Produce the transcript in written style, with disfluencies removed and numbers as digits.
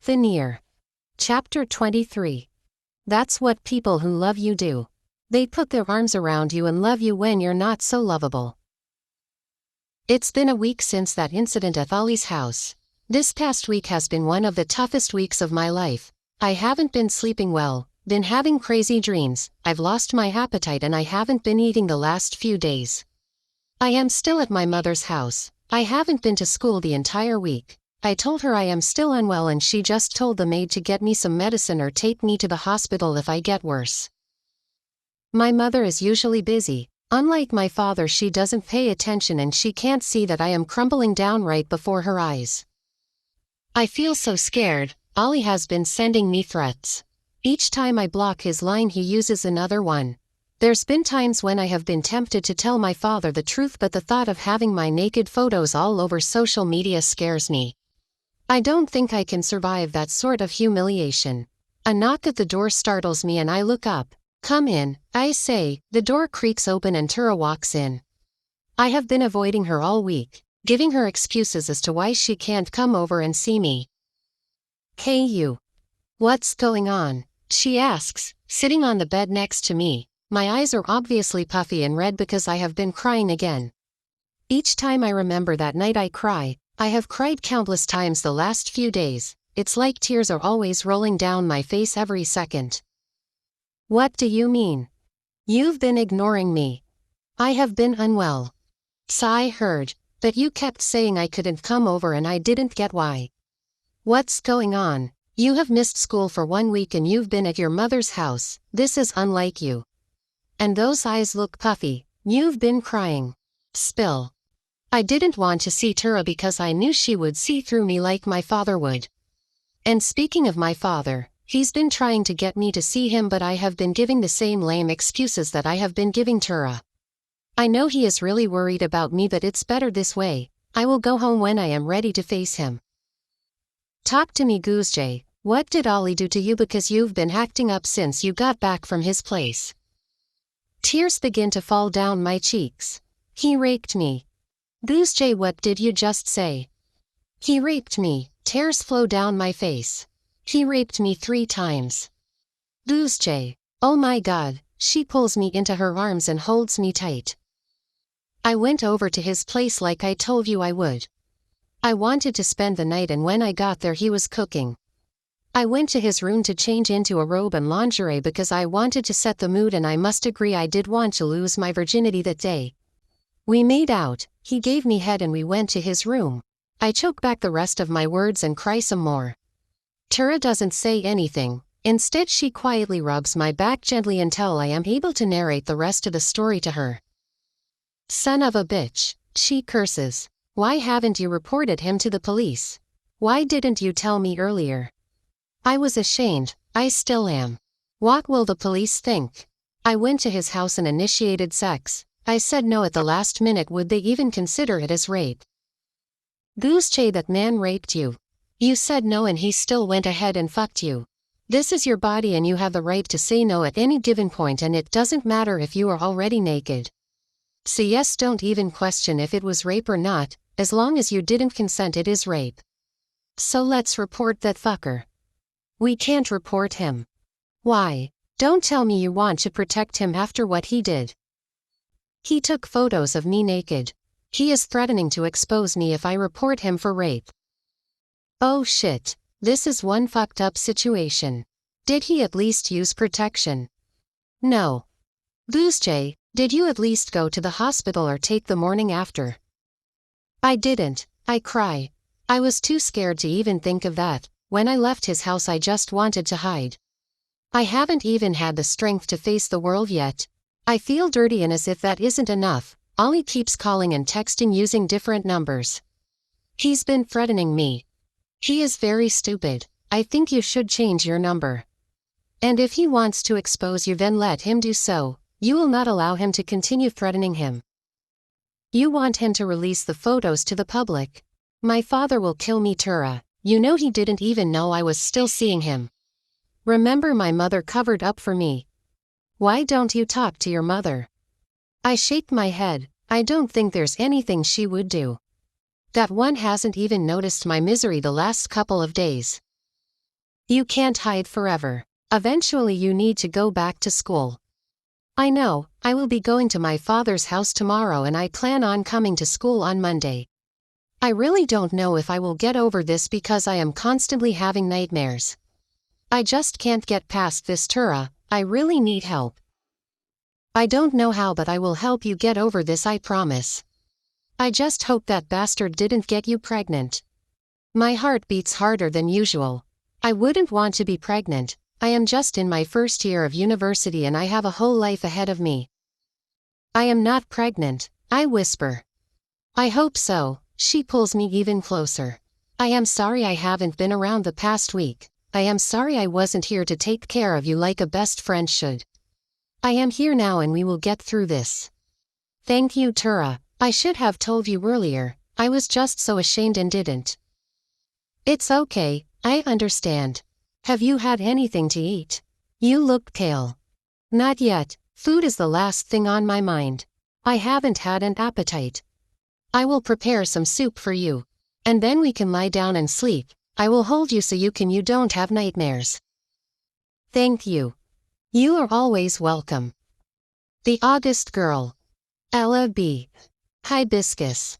Veneer. Chapter 23. That's what people who love you do. They put their arms around you and love you when you're not so lovable. It's been a week since that incident at Ollie's house. This past week has been one of the toughest weeks of my life. I haven't been sleeping well, been having crazy dreams, I've lost my appetite and I haven't been eating the last few days. I am still at my mother's house. I haven't been to school the entire week. I told her I am still unwell and she just told the maid to get me some medicine or take me to the hospital if I get worse. My mother is usually busy. Unlike my father, she doesn't pay attention and she can't see that I am crumbling down right before her eyes. I feel so scared. Ollie has been sending me threats. Each time I block his line he uses another one. There's been times when I have been tempted to tell my father the truth, but the thought of having my naked photos all over social media scares me. I don't think I can survive that sort of humiliation. A knock at the door startles me and I look up. "Come in," I say. The door creaks open and Tura walks in. I have been avoiding her all week, giving her excuses as to why she can't come over and see me. "Hey you. What's going on?" she asks, sitting on the bed next to me. My eyes are obviously puffy and red because I have been crying again. Each time I remember that night I cry. I have cried countless times the last few days. It's like tears are always rolling down my face every second. "What do you mean? You've been ignoring me." "I have been unwell." "I heard, but you kept saying I couldn't come over and I didn't get why." "What's going on? You have missed school for 1 week and you've been at your mother's house. This is unlike you." And those eyes look puffy. "You've been crying." Spill. I didn't want to see Tura because I knew she would see through me like my father would. And speaking of my father, he's been trying to get me to see him, but I have been giving the same lame excuses that I have been giving Tura. I know he is really worried about me, but it's better this way. I will go home when I am ready to face him. "Talk to me, Goosejay. What did Ollie do to you, because you've been acting up since you got back from his place?" Tears begin to fall down my cheeks. "He raped me." "Goosejay, what did you just say?" "He raped me." Tears flow down my face. "He raped me 3 times." "Goosejay. Oh my God." She pulls me into her arms and holds me tight. "I went over to his place like I told you I would. I wanted to spend the night and when I got there he was cooking. I went to his room to change into a robe and lingerie because I wanted to set the mood, and I must agree I did want to lose my virginity that day. We made out, he gave me head and we went to his room." I choke back the rest of my words and cry some more. Tura doesn't say anything. Instead she quietly rubs my back gently until I am able to narrate the rest of the story to her. "Son of a bitch," she curses. "Why haven't you reported him to the police? Why didn't you tell me earlier?" I was ashamed. I still am. What will the police think? I went to his house and initiated sex. I said no at the last minute. Would they even consider it as rape? "Goosejay, that man raped you. You said no and he still went ahead and fucked you. This is your body and you have the right to say no at any given point, and it doesn't matter if you are already naked. So yes, don't even question if it was rape or not. As long as you didn't consent, it is rape. So let's report that fucker." "We can't report him." "Why? Don't tell me you want to protect him after what he did." "He took photos of me naked. He is threatening to expose me if I report him for rape." "Oh shit. This is one fucked up situation. Did he at least use protection?" "No." "Goosejay, did you at least go to the hospital or take the morning after?" "I didn't." I cry. I was too scared to even think of that. When I left his house I just wanted to hide. I haven't even had the strength to face the world yet. I feel dirty, and as if that isn't enough, Ollie keeps calling and texting using different numbers. He's been threatening me. He is very stupid. I think you should change your number. And if he wants to expose you, then let him do so. You will not allow him to continue threatening him. You want him to release the photos to the public. My father will kill me, Tura. You know he didn't even know I was still seeing him. Remember, my mother covered up for me. Why don't you talk to your mother?" I shake my head. I don't think there's anything she would do. That one hasn't even noticed my misery the last couple of days. You can't hide forever. Eventually you need to go back to school. I know, I will be going to my father's house tomorrow and I plan on coming to school on Monday. I really don't know if I will get over this because I am constantly having nightmares. I just can't get past this, Tura. I really need help. I don't know how, but I will help you get over this, I promise. I just hope that bastard didn't get you pregnant. My heart beats harder than usual. I wouldn't want to be pregnant. I am just in my first year of university and I have a whole life ahead of me. I am not pregnant, I whisper. I hope so. She pulls me even closer. I am sorry I haven't been around the past week. I am sorry I wasn't here to take care of you like a best friend should. I am here now and we will get through this. Thank you, Tura. I should have told you earlier. I was just so ashamed and didn't. It's okay, I understand. Have you had anything to eat? You look pale. Not yet. Food is the last thing on my mind. I haven't had an appetite. I will prepare some soup for you. And then we can lie down and sleep. I will hold you so you don't have nightmares. Thank you. You are always welcome. The August Girl. Ella B. Hibiscus.